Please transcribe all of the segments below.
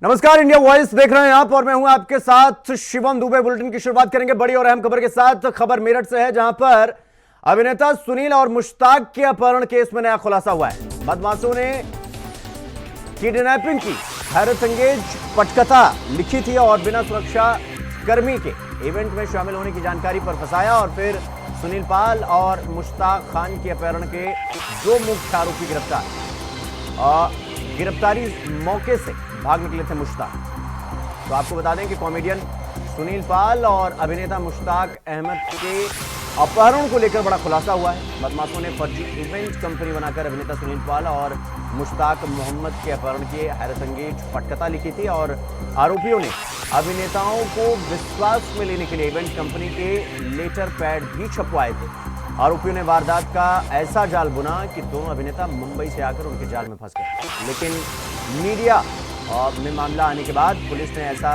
नमस्कार, India voice देख रहे हैं आप और मैं हूं आपके साथ शिवम दुबे। बुलेटिन की शुरुआत करेंगे बड़ी और अहम खबर के साथ। खबर मेरठ से है, जहां पर अभिनेता सुनील और मुश्ताक के अपहरण केस में नया खुलासा हुआ है। बदमाशों ने किडनैपिंग की हैरतअंगेज पटकथा लिखी थी और बिना सुरक्षा कर्मी के इवेंट में शामिल होने की जानकारी पर फंसाया और फिर सुनील पाल और मुश्ताक खान के अपहरण के दो मुख्य आरोपी गिरफ्तार। गिरफ्तारी मौके से भाग निकले थे मुश्ताक। तो आपको बता दें कि कॉमेडियन सुनील पाल और अभिनेता मुश्ताक अहमद के अपहरण को लेकर बड़ा खुलासा हुआ है। बदमाशों ने फर्जी इवेंट कंपनी बनाकर अभिनेता सुनील पाल और मुश्ताक मोहम्मद के अपहरण की हैरतअंगेज पटकथा लिखी थी और आरोपियों ने अभिनेताओं को विश्वास में लेने के लिए इवेंट कंपनी के लेटर पैड भी छपवाए थे। आरोपियों ने वारदात का ऐसा जाल बुना कि दोनों अभिनेता मुंबई से आकर उनके जाल में फंस गए, लेकिन मीडिया में मामला आने के बाद पुलिस ने ऐसा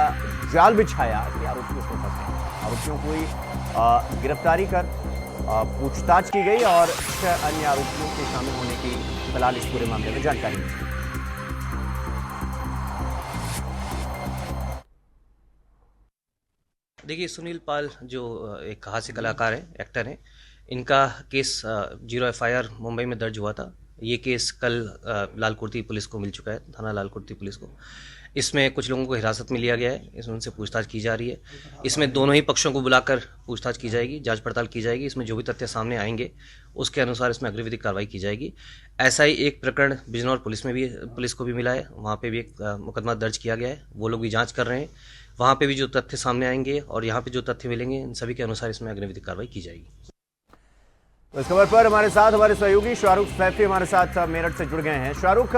जाल बिछाया कि आरोपी उसमें फंस गए। आरोपियों को गिरफ्तारी कर पूछताछ की गई और 6 अन्य आरोपियों के शामिल होने की फिलहाल इस पूरे मामले में जानकारी मिली। देखिए, सुनील पाल जो एक हास्य कलाकार है, एक्टर है, इनका केस 0 FIR मुंबई में दर्ज हुआ था। ये केस कल लाल कुर्ती पुलिस को मिल चुका है, थाना लाल कुर्ती पुलिस को। इसमें कुछ लोगों को हिरासत में लिया गया है, इसमें उनसे पूछताछ की जा रही है। इसमें दोनों ही पक्षों को बुलाकर पूछताछ की जाएगी, जांच पड़ताल की जाएगी। इसमें जो भी तथ्य सामने आएंगे उसके अनुसार इसमें अग्रिम विधिक कार्रवाई की जाएगी। ऐसा ही एक प्रकरण बिजनौर पुलिस को भी मिला है, वहाँ पे भी एक मुकदमा दर्ज किया गया है। वो लोग भी जाँच कर रहे हैं। वहाँ पे भी जो तथ्य सामने आएंगे और यहाँ पे जो तथ्य मिलेंगे, इन सभी के अनुसार इसमें अग्रिम विधिक कार्रवाई की जाएगी। इस खबर पर हमारे साथ हमारे सहयोगी शाहरुख सैफी हमारे साथ मेरठ से जुड़ गए हैं। शाहरुख,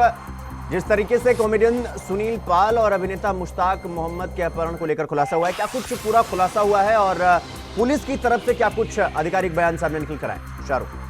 जिस तरीके से कॉमेडियन सुनील पाल और अभिनेता मुश्ताक मोहम्मद के अपहरण को लेकर खुलासा हुआ है, क्या कुछ पूरा खुलासा हुआ है और पुलिस की तरफ से क्या कुछ आधिकारिक बयान सामने निकल कर आए? शाहरुख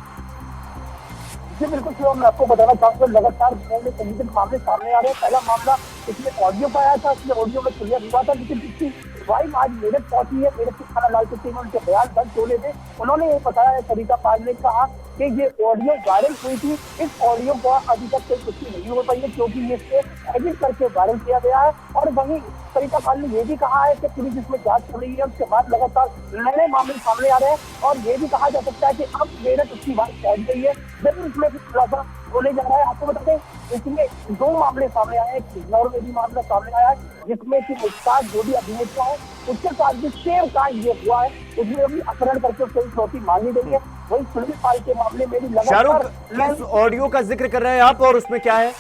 जी बिल्कुल, मैं आपको बताना चाहूंगा, लगातार संदिग्ध मामले सामने आ रहे हैं। पहला मामला इसमें ऑडियो का आया था, इसमें ऑडियो में क्लियर हुआ था, लेकिन जिसकी वाइफ आज मेरठ पहुंची है। मेरठ के थाना लाल कुर्ती में उनके बयान दर्ज होने थे। उन्होंने ये बताया, सरिता पाल ने कहा कि ये ऑडियो वायरल हुई थी। इस ऑडियो को अभी तक कोई पुष्टि नहीं हो पाई है, क्योंकि ये एडिट करके वायरल किया गया है। और वहीं सरिता पाल ने ये भी कहा है कि पुलिस इसमें जांच कर रही है। उसके बाद लगातार नए मामले सामने आ रहे हैं और ये भी कहा जा सकता है कि अब मेरठ उसकी बात पहुंच गई है, जरूर इसमें खुलासा होने जा रहा है। आपको बताते हैं, इसमें 2 मामले सामने आए हैं। बिजनौर में भी मामला सामने आया है, जिसमें कि मुश्ताक जो भी अभिनेता है उसके साथ भी सेम कांड ये हुआ है। उसमें अभी अपहरण करके उससे फिरौती मांगी गई है। वही सुनील पाल के मामले में भी शाहरुख, किस ऑडियो का जिक्र कर रहे हैं आप और उसमें क्या है?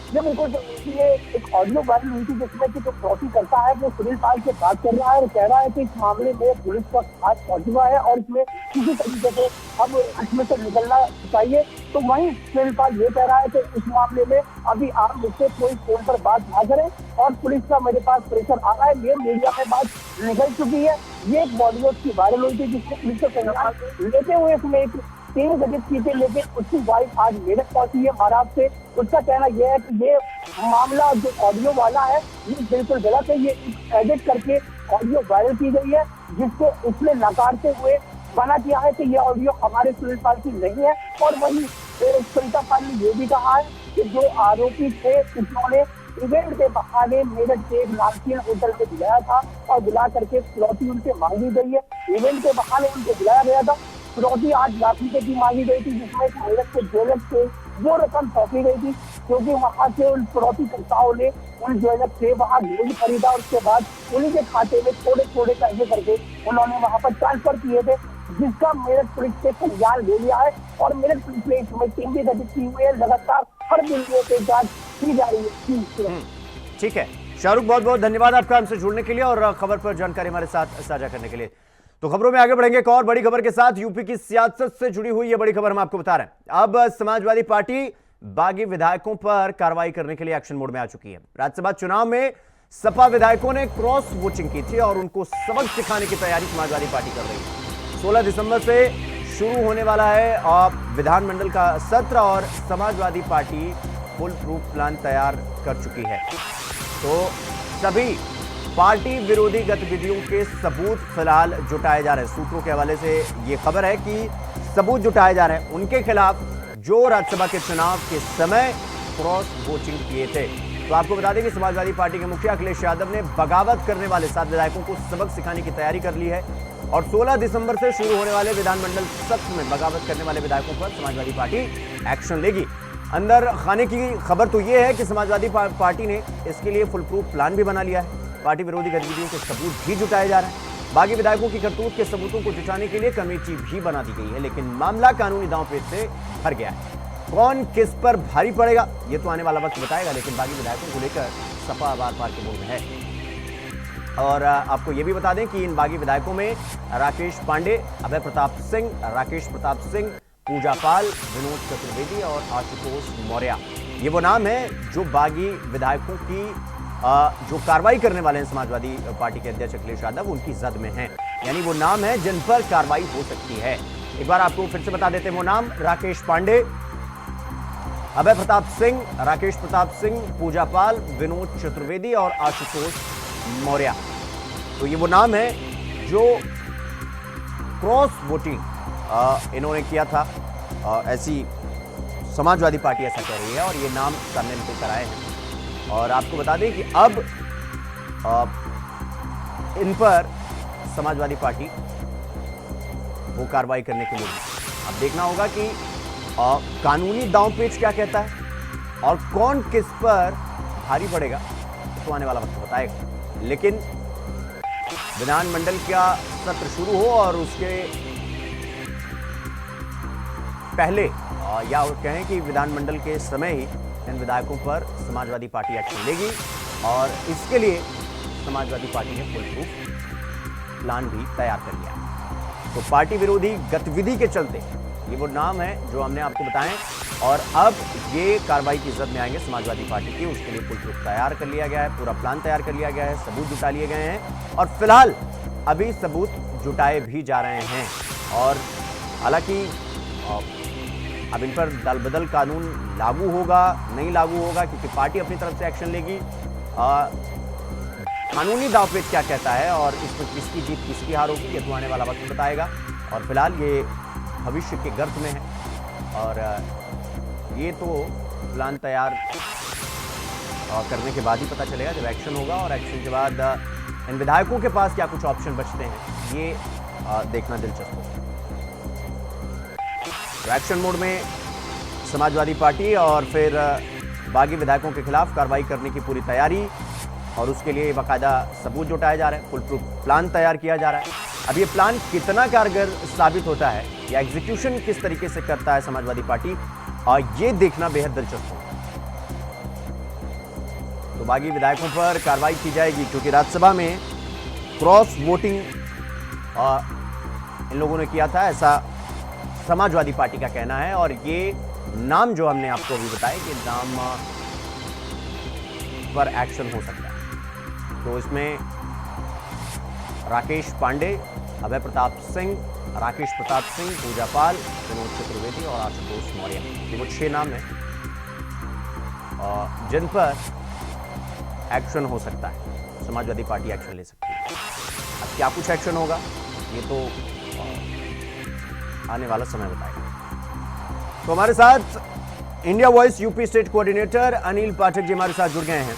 ये बिल्कुल ये एक ऑडियो वायरल हुई थी, जिसमें कि जो फिरौती करता है वो सुनील पाल से बात कर रहा है और कह रहा है कि इस मामले में पुलिस का हाथ पहुंचा है और इसमें किसी तरीके से अब इसमें से निकलना चाहिए। तो वहीं सुनील पाल ये कह रहा है कि इस मामले में अभी आप मुझसे कोई फोन पर बात ना करें और पुलिस का मेरे पास प्रेशर आ रहा है। ये मीडिया में बात निकल चुकी है। ये एक बॉलीवुड की वायरल हुई थी, जिसमें पुलिस का संज्ञान लेते हुए इसमें एक 3 गजब की थी, लेकिन उसकी वाइफ आज मेरठ पहुंची है महाराष्ट्र से। उसका कहना यह है कि ये मामला जो ऑडियो वाला है ये बिल्कुल गलत है। ये एडिट करके ऑडियो वायरल की गई है, जिसको उसने नकारते हुए मना किया है कि ये ऑडियो हमारे सुनील पाल की नहीं है। और वहीं सरिता पाल ने ये भी कहा है कि जो आरोपी थे उन्होंने इवेंट के बहाने मेरठ के लालचीन होटल में बुलाया था और बुला करके फिरौती उनसे मांगी गई है। इवेंट के बहाने उनको बुलाया गया था, फिरौती 8 लाख रुपए की मांगी गई थी, जिसमें मेरठ के ज्वेलर्स से वो रकम सौंपी गई थी, क्योंकि वहां से उन फिरौतीकर्ताओं ने उन ज्वेलर्स से वहां गोल्ड खरीदा। उसके बाद उन्हीं के खाते में थोड़े थोड़े पैसे करके उन्होंने वहां पर ट्रांसफर किए थे, जिसका मेरठ पुलिस से संज्ञान ले लिया है और मेरठ पुलिस ने इसमें टीम भी गठित की हुई है। लगातार हर बिंदुओं पे जांच की जा रही है। ठीक है शाहरुख, बहुत बहुत धन्यवाद आपका हमसे जुड़ने के लिए और खबर पर जानकारी हमारे साथ साझा करने के लिए। तो खबरों में आगे बढ़ेंगे एक और बड़ी खबर के साथ। यूपी की सियासत से जुड़ी हुई यह बड़ी खबर हम आपको बता रहे हैं। अब समाजवादी पार्टी बागी विधायकों पर कार्रवाई करने के लिए एक्शन मोड में आ चुकी है। राज्यसभा चुनाव में सपा विधायकों ने क्रॉस वोटिंग की थी और उनको सबक सिखाने की तैयारी समाजवादी पार्टी कर रही है। 16 दिसंबर से शुरू होने वाला है विधानमंडल का सत्र और Samajwadi party full proof plan तैयार कर चुकी है। तो सभी पार्टी विरोधी गतिविधियों के सबूत फिलहाल जुटाए जा रहे हैं। सूत्रों के हवाले से यह खबर है कि सबूत जुटाए जा रहे हैं उनके खिलाफ जो राज्यसभा के चुनाव के समय क्रॉस वोटिंग किए थे। तो आपको बता दें कि समाजवादी पार्टी के मुखिया अखिलेश यादव ने बगावत करने वाले 7 विधायकों को सबक सिखाने की तैयारी कर ली है और 16 दिसंबर से शुरू होने वाले विधानमंडल सत्र में बगावत करने वाले विधायकों पर समाजवादी पार्टी एक्शन लेगी। अंदर खाने की खबर तो यह है कि समाजवादी पार्टी ने इसके लिए फुल प्रूफ प्लान भी बना लिया है। पार्टी विरोधी गतिविधियों के सबूत भी जुटाए जा रहे हैं। बागी विधायकों की करतूत के सबूतों को जुटाने के लिए कमेटी भी बना दी गई है, लेकिन मामला कानूनी दांवपेच से भर गया है। कौन किस पर भारी पड़ेगा ये तो आने वाला वक्त बताएगा, लेकिन बागी विधायकों को लेकर सपा बार बार के बोल में है। और आपको ये भी बता दें कि इन बागी विधायकों में राकेश पांडे, अभय प्रताप सिंह, राकेश प्रताप सिंह, पूजा पाल, विनोद चतुर्वेदी और आशुतोष मौर्य, ये वो नाम है जो बागी विधायकों की जो कार्रवाई करने वाले हैं समाजवादी पार्टी के अध्यक्ष अखिलेश यादव, उनकी जद में हैं। यानी वो नाम है जिन पर कार्रवाई हो सकती है। एक बार आपको फिर से बता देते हैं वो नाम: राकेश पांडे, अभय प्रताप सिंह, राकेश प्रताप सिंह, पूजा पाल, विनोद चतुर्वेदी और आशुतोष मौर्य। तो ये वो नाम है जो क्रॉस वोटिंग इन्होंने किया था, ऐसी समाजवादी पार्टी ऐसा कह रही है और ये नाम सामने निकल कर आए हैं। और आपको बता दें कि अब इन पर समाजवादी पार्टी वो कार्रवाई करने के लिए अब देखना होगा कि कानूनी दांवपेच क्या कहता है और कौन किस पर भारी पड़ेगा, तो आने वाला वक्त बताएगा। लेकिन विधानमंडल का सत्र शुरू हो और उसके पहले या कहें कि विधानमंडल के समय ही इन विधायकों पर समाजवादी पार्टी एक्शन लेगी और इसके लिए समाजवादी पार्टी ने फुल प्रूफ प्लान भी तैयार कर लिया है। तो पार्टी विरोधी गतिविधि के चलते ये वो नाम है जो हमने आपको बताएं और अब ये कार्रवाई की जद में आएंगे समाजवादी पार्टी की। उसके लिए फुल प्रूफ तैयार कर लिया गया है, पूरा प्लान तैयार कर लिया गया है, सबूत जुटा लिए गए हैं और फिलहाल अभी सबूत जुटाए भी जा रहे हैं। और हालांकि अब इन पर दल बदल कानून लागू होगा नहीं लागू होगा, क्योंकि पार्टी अपनी तरफ से एक्शन लेगी। कानूनी दांवपेच क्या कहता है और इसमें किसकी जीत किसकी हार होगी ये तो आने वाला वक्त बताएगा। और फिलहाल ये भविष्य के गर्त में है और ये तो प्लान तैयार करने के बाद ही पता चलेगा जब एक्शन होगा। और एक्शन के बाद इन विधायकों के पास क्या कुछ ऑप्शन बचते हैं ये देखना दिलचस्प होगा। तो एक्शन मोड में समाजवादी पार्टी और फिर बागी विधायकों के खिलाफ कार्रवाई करने की पूरी तैयारी और उसके लिए बाकायदा सबूत जुटाए जा रहे हैं, फुल प्रूफ प्लान तैयार किया जा रहा है। अब ये प्लान कितना कारगर साबित होता है या एग्जीक्यूशन किस तरीके से करता है समाजवादी पार्टी, और ये देखना बेहद दिलचस्प होगा। तो बागी विधायकों पर कार्रवाई की जाएगी क्योंकि राज्यसभा में क्रॉस वोटिंग इन लोगों ने किया था, ऐसा समाजवादी पार्टी का कहना है। और ये नाम जो हमने आपको अभी बताया कि नाम पर एक्शन हो सकता है, तो इसमें राकेश पांडे, अभय प्रताप सिंह, राकेश प्रताप सिंह, पूजा पाल, विनोद चतुर्वेदी और आशुतोष मौर्य, ये वो 6 नाम हैं जिन पर एक्शन हो सकता है, समाजवादी पार्टी एक्शन ले सकती है। अब क्या कुछ एक्शन होगा ये तो आने वाला समय बताएगा। तो हमारे साथ India voice UP state coordinator Anil Pathak ji हमारे साथ जुड़ गए हैं।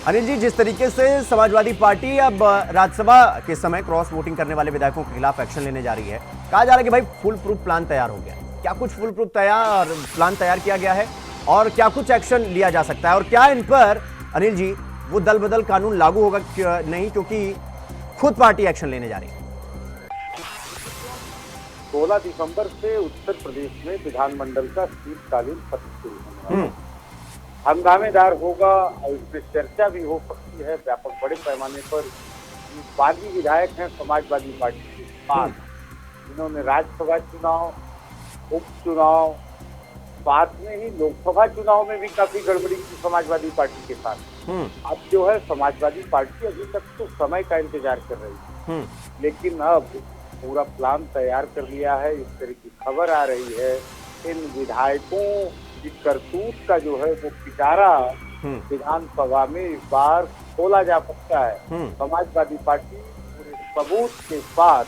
अनिल जी, जिस तरीके से समाजवादी पार्टी अब राज्यसभा के समय क्रॉस वोटिंग करने वाले विधायकों के खिलाफ एक्शन लेने जा रही है, कहा जा रहा है कि भाई फुल प्रूफ प्लान तैयार हो गया, क्या कुछ फुल प्रूफ प्लान तैयार किया गया है और क्या कुछ एक्शन लिया जा सकता है और क्या इन पर अनिल जी वो दल बदल कानून लागू होगा नहीं, क्योंकि खुद पार्टी एक्शन लेने जा रही है? 16 दिसंबर से उत्तर प्रदेश में विधानमंडल का शीतकालीन सत्र शुरू होने वाला है। हंगामेदार होगा और इसमें चर्चा भी हो सकती है व्यापक बड़े पैमाने पर। बागी विधायक हैं समाजवादी पार्टी के पास, इन्होंने राज्यसभा चुनाव, उपचुनाव, साथ में ही लोकसभा चुनाव में भी काफी गड़बड़ी की समाजवादी पार्टी के साथ। अब जो है समाजवादी पार्टी अभी तक तो समय का इंतजार कर रही है, लेकिन अब पूरा प्लान तैयार कर लिया है। इस तरह की खबर आ रही है इन विधायकों की करतूत का जो है वो पिटारा विधानसभा में इस बार खोला जा सकता है। समाजवादी पार्टी पूरे सबूत के साथ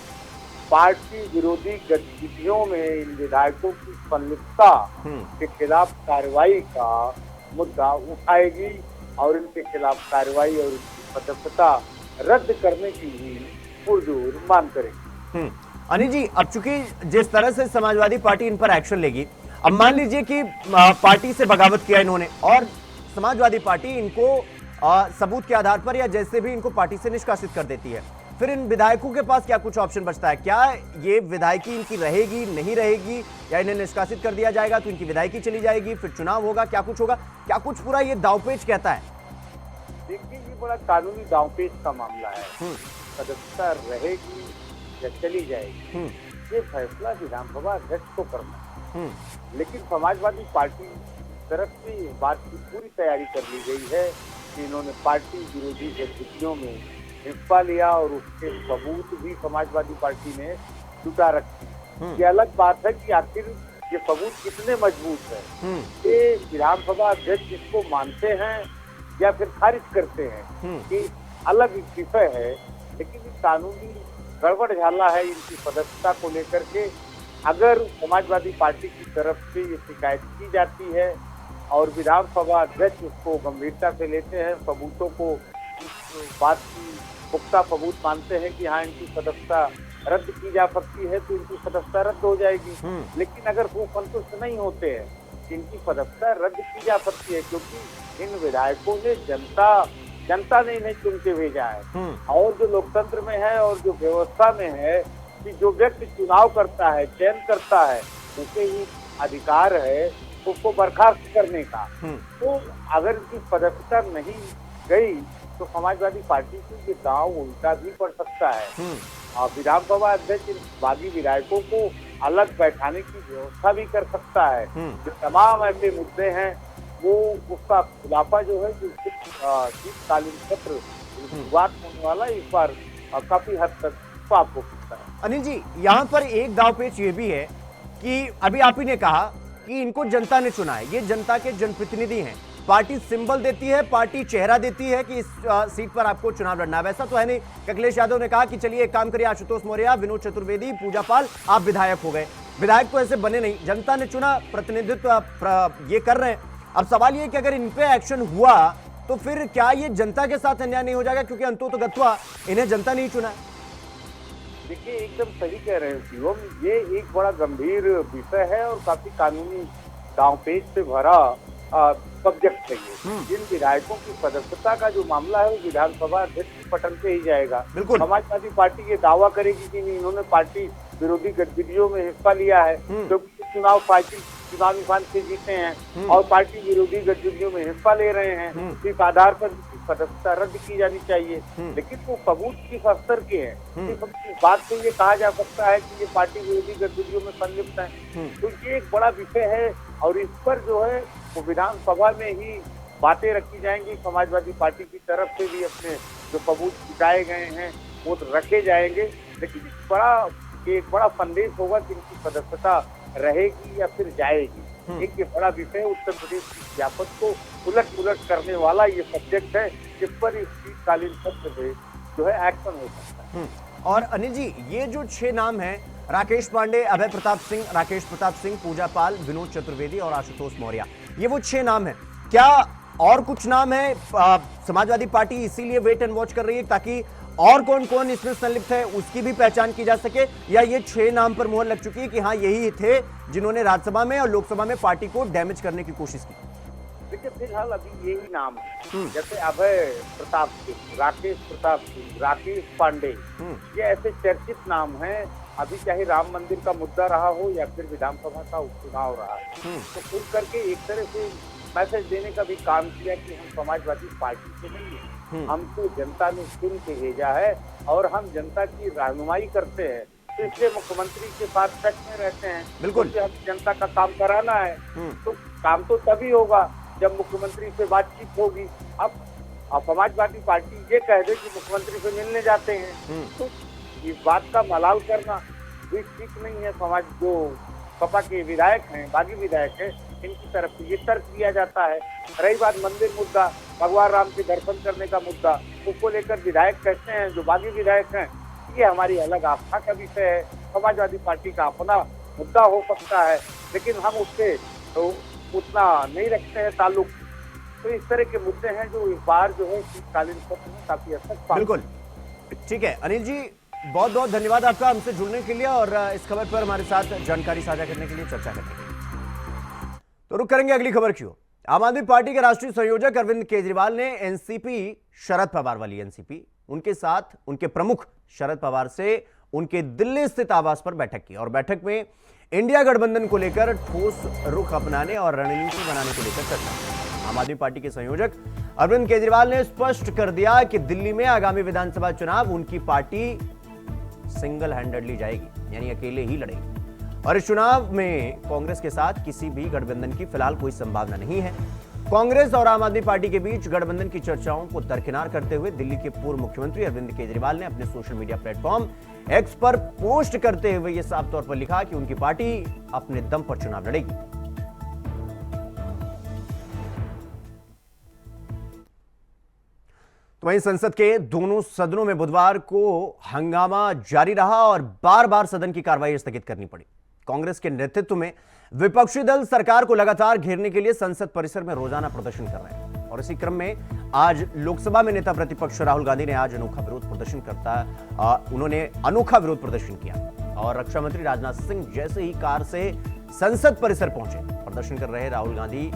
पार्टी विरोधी गतिविधियों में इन विधायकों की संलिप्तता के खिलाफ कार्रवाई का मुद्दा उठाएगी और इनके खिलाफ कार्रवाई और इनकी सदस्यता रद्द करने की भी पुरजोर मांग करेंगे। अनिल जी, अब चूंकि जिस तरह से समाजवादी पार्टी इन पर एक्शन लेगी, अब मान लीजिए कि पार्टी से बगावत किया इन्होंने और समाजवादी पार्टी इनको सबूत के आधार पर या जैसे भी इनको पार्टी से निष्कासित कर देती है, फिर इन विधायकों के पास क्या कुछ ऑप्शन बचता है? क्या ये विधायकी इनकी रहेगी, नहीं रहेगी, या इन्हें निष्कासित कर दिया जाएगा तो इनकी विधायकी चली जाएगी, फिर चुनाव होगा, क्या कुछ होगा? क्या कुछ पूरा ये दांवपेच कहता है? देखिए, ये बड़ा कानूनी दांवपेच का मामला है। सदस्यता रहेगी या चली जाएगी, ये फैसला विधानसभा अध्यक्ष को करना है। लेकिन समाजवादी पार्टी तरफ से इस बात की पूरी तैयारी कर ली गई है कि इन्होंने पार्टी विरोधी गतिविधियों में हिस्सा लिया और उसके सबूत भी समाजवादी पार्टी ने जुटा रखे। ये अलग बात है कि आखिर ये सबूत कितने मजबूत है, ये विधानसभा अध्यक्ष इसको मानते हैं या फिर खारिज करते हैं, कि अलग विषय है। लेकिन ये कानूनी गड़बड़ झाला है इनकी सदस्यता को लेकर के। अगर समाजवादी पार्टी की तरफ से ये शिकायत की जाती है और विधानसभा अध्यक्ष उसको गंभीरता से लेते हैं, सबूतों को इस बात की पुख्ता सबूत मानते हैं कि हाँ इनकी सदस्यता रद्द की जा सकती है, तो इनकी सदस्यता रद्द हो जाएगी। लेकिन अगर वो संतुष्ट नहीं होते हैं, इनकी सदस्यता रद्द की जा सकती है, क्योंकि इन विधायकों ने जनता ने इन्हें चुन के भेजा है। और जो लोकतंत्र में है और जो व्यवस्था में है कि जो व्यक्ति चुनाव करता है, चयन करता है, उसे ही अधिकार है उसको बर्खास्त करने का। तो अगर इसकी सदस्यता नहीं गई तो समाजवादी पार्टी को ये दांव उल्टा भी पड़ सकता है। और विधानसभा अध्यक्ष इन बागी विधायकों को अलग बैठाने की व्यवस्था भी कर सकता है। जो तमाम ऐसे मुद्दे हैं वो उसका खुलासा जो है जो शीतकालीन सत्र शुरुआत होने वाला इस बार काफी हद तक साफ हो सकता है। अनिल जी, यहाँ पर एक दांवपेच ये भी है कि अभी आप ही ने कहा कि इनको जनता ने चुना है, ये जनता के जनप्रतिनिधि हैं, पार्टी सिंबल देती है, पार्टी चेहरा देती है कि इस सीट पर आपको चुनाव लड़ना है। वैसा तो है नहीं। अखिलेश यादव ने कहा कि चलिए एक काम करिए, आशुतोष मौर्य, विनोद चतुर्वेदी, पूजा पाल, आप विधायक हो गए। विधायक तो ऐसे बने नहीं, जनता ने चुना, प्रतिनिधित्व ये कर रहे हैं। अब सवाल ये कि अगर इन पे एक्शन हुआ तो फिर क्या ये जनता के साथ अन्याय नहीं हो जाएगा, क्योंकि अंततोगत्वा इन्हें जनता नहीं चुना है? देखिए, एकदम सही कह रहे हैं शिवम, ये एक बड़ा गंभीर विषय है और काफी कानूनी दांवपेच से भरा सब्जेक्ट है ये। जिन विधायकों की सदस्यता का जो मामला है वो विधानसभा अध्यक्ष के पटल पे ही जाएगा। समाजवादी पार्टी ये दावा करेगी कि इन्होंने पार्टी विरोधी गतिविधियों में हिस्सा लिया है, क्योंकि चुनाव साइकिल चुनाव निशान से जीते हैं और पार्टी विरोधी गतिविधियों में हिस्सा ले रहे हैं, इस आधार पर सदस्यता रद्द की जानी चाहिए। लेकिन वो सबूत किस स्तर के हैं, इस बात से ये कहा जा सकता है कि ये पार्टी विरोधी गतिविधियों में संलिप्त है। तो ये एक बड़ा विषय है और इस पर जो है वो विधानसभा में ही बातें रखी जाएंगी। समाजवादी पार्टी की तरफ से भी अपने जो सबूत जुटाए गए हैं वो रखे जाएंगे। लेकिन एक बड़ा संदेश होगा कि इनकी सदस्यता रहेगी या फिर जाएगी। एक ये बड़ा विषय उत्तर प्रदेश की व्यापक को उलट पुलट करने वाला ये सब्जेक्ट है, जिस पर इस शीतकालीन सत्र में जो है एक्शन हो सकता है। और अनिल जी, ये जो 6 नाम हैं, राकेश पांडे, अभय प्रताप सिंह, राकेश प्रताप सिंह, पूजा पाल, विनोद चतुर्वेदी और आशुतोष मौर्य, ये वो 6 नाम हैं। क्या और कुछ नाम है? समाजवादी पार्टी इसीलिए वेट एंड वॉच कर रही है ताकि और कौन कौन इसमें संलिप्त है उसकी भी पहचान की जा सके, या ये 6 नाम पर मोहर लग चुकी है कि हाँ यही थे जिन्होंने राज्यसभा में और लोकसभा में पार्टी को डैमेज करने की कोशिश की? देखिए, फिलहाल अभी यही नाम है, जैसे अभय प्रताप सिंह, राकेश प्रताप सिंह, राकेश पांडे, ये ऐसे चर्चित नाम हैं। अभी चाहे राम मंदिर का मुद्दा रहा हो या फिर विधानसभा का उपचुनाव रहा, तो खुल करके एक तरह से मैसेज देने का भी काम किया कि हम समाजवादी पार्टी से नहीं है, हमको जनता ने चुन के भेजा है और हम जनता की रहनुमाई करते हैं, तो इसलिए मुख्यमंत्री के साथ टच में रहते हैं। बिल्कुल, हम जनता का काम कराना है, तो काम तो तभी होगा जब मुख्यमंत्री से बातचीत होगी। अब समाजवादी पार्टी ये कह दे कि मुख्यमंत्री से मिलने जाते हैं, तो इस बात का मलाल करना भी ठीक नहीं है। समाज जो सपा के विधायक हैं, बागी विधायक हैं, इनकी तरफ से ये तर्क दिया जाता है। रही बात मंदिर मुद्दा, भगवान राम के दर्शन करने का मुद्दा, उसको लेकर विधायक कहते हैं जो बागी विधायक हैं ये हमारी अलग आस्था का विषय है, समाजवादी पार्टी का अपना मुद्दा हो सकता है, लेकिन हम उससे तो उतना नहीं रखते हैं ताल्लुक। तो इस तरह के मुद्दे हैं जो इस बार जो है शीतकालीन सत्र में काफी हद तक सामने बिल्कुल ठीक है। अनिल जी, बहुत बहुत धन्यवाद आपका हमसे जुड़ने के लिए और इस खबर पर हमारे साथ जानकारी साझा करने के लिए, चर्चा करने के लिए। तो रुक करेंगे अगली खबर की ओर। आम आदमी पार्टी के राष्ट्रीय संयोजक अरविंद केजरीवाल ने एनसीपी शरद पवार वाली एनसीपी उनके साथ उनके प्रमुख शरद पवार से उनके दिल्ली स्थित आवास पर बैठक की और बैठक में इंडिया गठबंधन को लेकर ठोस रुख अपनाने और रणनीति बनाने को लेकर चर्चा। आम आदमी पार्टी के संयोजक अरविंद केजरीवाल ने स्पष्ट कर दिया कि दिल्ली में आगामी विधानसभा चुनाव उनकी पार्टी सिंगल हैंडेडली जाएगी, यानी अकेले ही लड़ेगी और इस चुनाव में कांग्रेस के साथ किसी भी गठबंधन की फिलहाल कोई संभावना नहीं है। कांग्रेस और आम आदमी पार्टी के बीच गठबंधन की चर्चाओं को दरकिनार करते हुए दिल्ली के पूर्व मुख्यमंत्री अरविंद केजरीवाल ने अपने सोशल मीडिया प्लेटफॉर्म एक्स पर पोस्ट करते हुए यह साफ तौर पर लिखा कि उनकी पार्टी अपने दम पर चुनाव लड़ेगी। तो वहीं संसद के दोनों सदनों में बुधवार को हंगामा जारी रहा और बार बार सदन की कार्रवाई स्थगित करनी पड़ी। कांग्रेस के नेतृत्व में विपक्षी दल सरकार को लगातार घेरने के लिए संसद परिसर में रोजाना प्रदर्शन कर रहे हैं और इसी क्रम में आज लोकसभा में नेता प्रतिपक्ष राहुल गांधी ने आज अनोखा विरोध प्रदर्शन किया और रक्षा मंत्री राजनाथ सिंह जैसे ही कार से संसद परिसर पहुंचे, प्रदर्शन कर रहे राहुल गांधी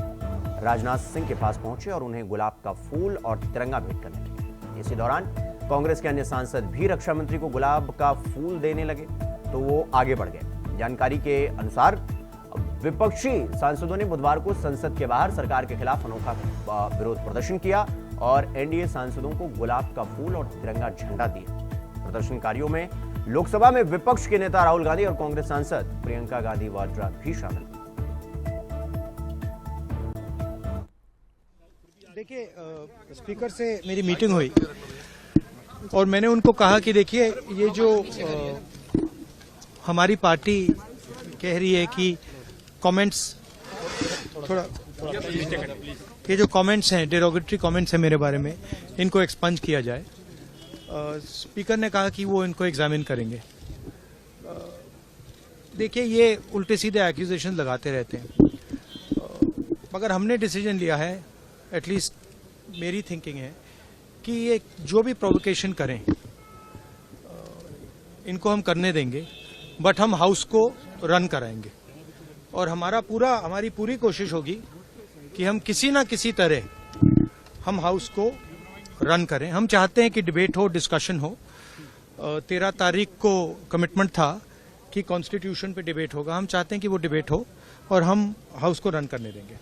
राजनाथ सिंह के पास पहुंचे और उन्हें गुलाब का फूल और तिरंगा भेंट करने लगे। इसी दौरान कांग्रेस के अन्य सांसद भी रक्षा मंत्री को गुलाब का फूल देने लगे तो वो आगे बढ़ गए। जानकारी के अनुसार विपक्षी सांसदों ने बुधवार को संसद के बाहर सरकार के खिलाफ अनोखा विरोध प्रदर्शन किया और एनडीए सांसदों को गुलाब का फूल और तिरंगा झंडा दिया। प्रदर्शनकारियों में लोकसभा में विपक्ष के नेता राहुल गांधी और कांग्रेस सांसद प्रियंका गांधी वाड्रा भी शामिल थे। देखिए, स्पीकर से मेरी मीटिंग हुई और मैंने उनको कहा कि देखिए, ये जो हमारी पार्टी कह रही है कि कमेंट्स थोड़ा ये जो कमेंट्स हैं, डेरोगेटरी कमेंट्स हैं मेरे बारे में, इनको एक्सपंज किया जाए। स्पीकर ने कहा कि वो इनको एग्जामिन करेंगे। देखिए, ये उल्टे सीधे एक्यूजेशन लगाते रहते हैं, मगर हमने डिसीजन लिया है, एटलीस्ट मेरी थिंकिंग है कि ये जो भी प्रोवोकेशन करें इनको हम करने देंगे, बट हम हाउस को रन कराएंगे और हमारी पूरी कोशिश होगी कि हम किसी ना किसी तरह हम हाउस को रन करें। हम चाहते हैं कि डिबेट हो, डिस्कशन हो। 13 तारीख को कमिटमेंट था कि कॉन्स्टिट्यूशन पे डिबेट होगा। हम चाहते हैं कि वो डिबेट हो और हम हाउस को रन करने देंगे।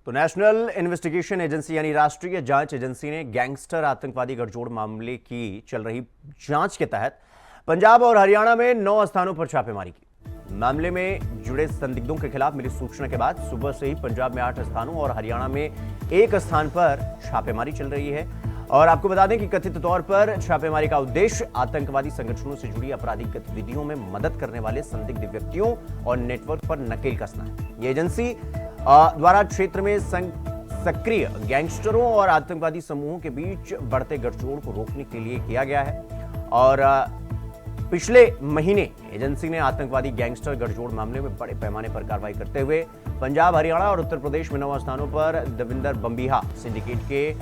तो नेशनल इन्वेस्टिगेशन एजेंसी यानी राष्ट्रीय जांच एजेंसी ने गैंगस्टर आतंकवादी गठजोड़ मामले की चल रही जांच के तहत पंजाब और हरियाणा में 9 स्थानों पर छापेमारी की। मामले में जुड़े संदिग्धों के खिलाफ मिली सूचना के बाद सुबह से ही पंजाब में 8 स्थानों और हरियाणा में 1 स्थान पर छापेमारी चल रही है। और आपको बता दें कि कथित तौर पर छापेमारी का उद्देश्य आतंकवादी संगठनों से जुड़ी आपराधिक गतिविधियों में मदद करने वाले संदिग्ध व्यक्तियों और नेटवर्क पर नकेल कसना है। ये एजेंसी द्वारा क्षेत्र में सक्रिय गैंगस्टरों और आतंकवादी समूहों के बीच बढ़ते गठजोड़ को रोकने के लिए किया गया है। और पिछले महीने एजेंसी ने आतंकवादी गैंगस्टर गठजोड़ मामले में बड़े पैमाने पर कार्रवाई करते हुए पंजाब, हरियाणा और उत्तर प्रदेश में 9 स्थानों पर दविंदर बम्बिहा सिंडिकेट के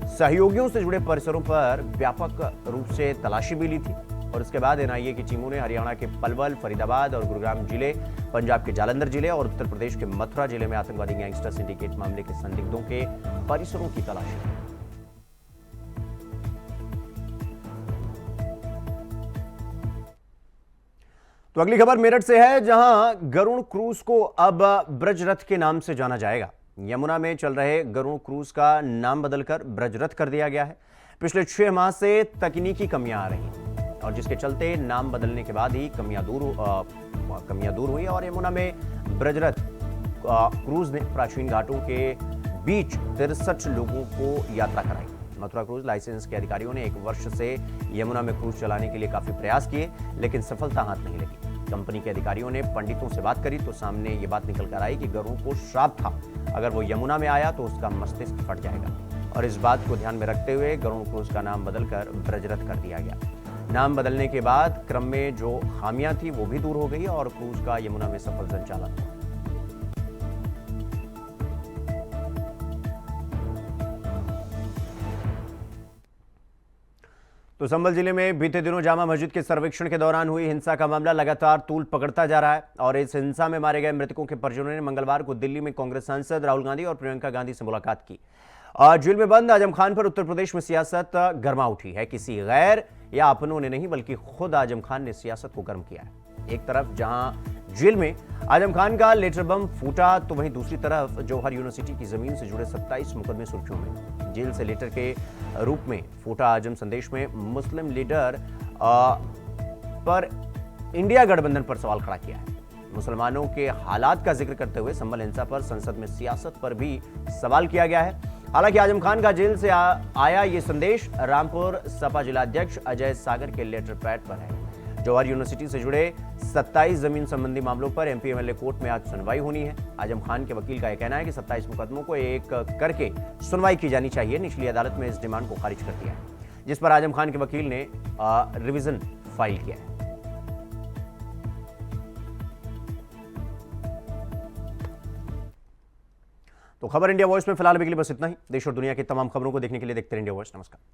सहयोगियों से जुड़े परिसरों पर व्यापक रूप से तलाशी भी ली थी। और इसके बाद एनआईए की टीमों ने हरियाणा के पलवल, फरीदाबाद और गुरुग्राम जिले, पंजाब के जालंधर जिले और उत्तर प्रदेश के मथुरा जिले में आतंकवादी गैंगस्टर सिंडिकेट मामले के संदिग्धों के परिसरों की तलाशी ली। तो अगली खबर मेरठ से है, जहां गरुड़ क्रूज को अब ब्रजरथ के नाम से जाना जाएगा। यमुना में चल रहे गरुड़ क्रूज का नाम बदलकर ब्रजरथ कर दिया गया है। पिछले 6 माह से तकनीकी कमियां आ रही हैं और जिसके चलते नाम बदलने के बाद ही कमियां दूर हुई और यमुना में ब्रजरथ क्रूज ने प्राचीन घाटों के बीच 63 लोगों को यात्रा कराई। मथुरा क्रूज लाइसेंस के अधिकारियों ने 1 वर्ष से यमुना में क्रूज चलाने के लिए काफी प्रयास किए, लेकिन सफलता हाथ नहीं लगी। कंपनी के अधिकारियों ने पंडितों से बात करी तो सामने ये बात निकल कर आई कि गरुड़ को श्राप था, अगर वो यमुना में आया तो उसका मस्तिष्क फट जाएगा। और इस बात को ध्यान में रखते हुए गरुड़ क्रूज का नाम बदलकर ब्रजरथ कर दिया गया। नाम बदलने के बाद क्रम में जो खामियां थी वो भी दूर हो गई और क्रूज का यमुना में सफल संचालन हुआ। तो संभल जिले में बीते दिनों जामा मस्जिद के सर्वेक्षण के दौरान हुई हिंसा का मामला लगातार तूल पकड़ता जा रहा है और इस हिंसा में मारे गए मृतकों के परिजनों ने मंगलवार को दिल्ली में कांग्रेस सांसद राहुल गांधी और प्रियंका गांधी से मुलाकात की। जेल में बंद आजम खान पर उत्तर प्रदेश में सियासत गर्मा उठी है। किसी गैर या अपनों ने नहीं बल्कि खुद आजम खान ने सियासत को गर्म किया है। एक तरफ जहां जेल में आजम खान का लेटर बम फूटा तो वहीं दूसरी तरफ जौहर यूनिवर्सिटी की जमीन से जुड़े 27 मुकदमे सुर्खियों में। जेल से लेटर के रूप में फूटा आजम संदेश में मुस्लिम लीडर पर इंडिया गठबंधन पर सवाल खड़ा किया है। मुसलमानों के हालात का जिक्र करते हुए संभल हिंसा पर संसद में सियासत पर भी सवाल किया गया है। हालांकि आजम खान का जेल से आया ये संदेश रामपुर सपा जिलाध्यक्ष अजय सागर के लेटर पैड पर है। जौहर यूनिवर्सिटी से जुड़े 27 जमीन संबंधी मामलों पर एमपी एमएलए कोर्ट में आज सुनवाई होनी है। आजम खान के वकील का यह कहना है कि 27 मुकदमों को एक करके सुनवाई की जानी चाहिए। निचली अदालत में इस डिमांड को खारिज कर दिया है, जिस पर आजम खान के वकील ने रिवीजन फाइल किया है। तो खबर इंडिया वॉइस में फिलहाल अभी के लिए बस इतना ही। देश और दुनिया की तमाम खबरों को देखने के लिए देखते रहिए इंडिया वॉइस। नमस्कार।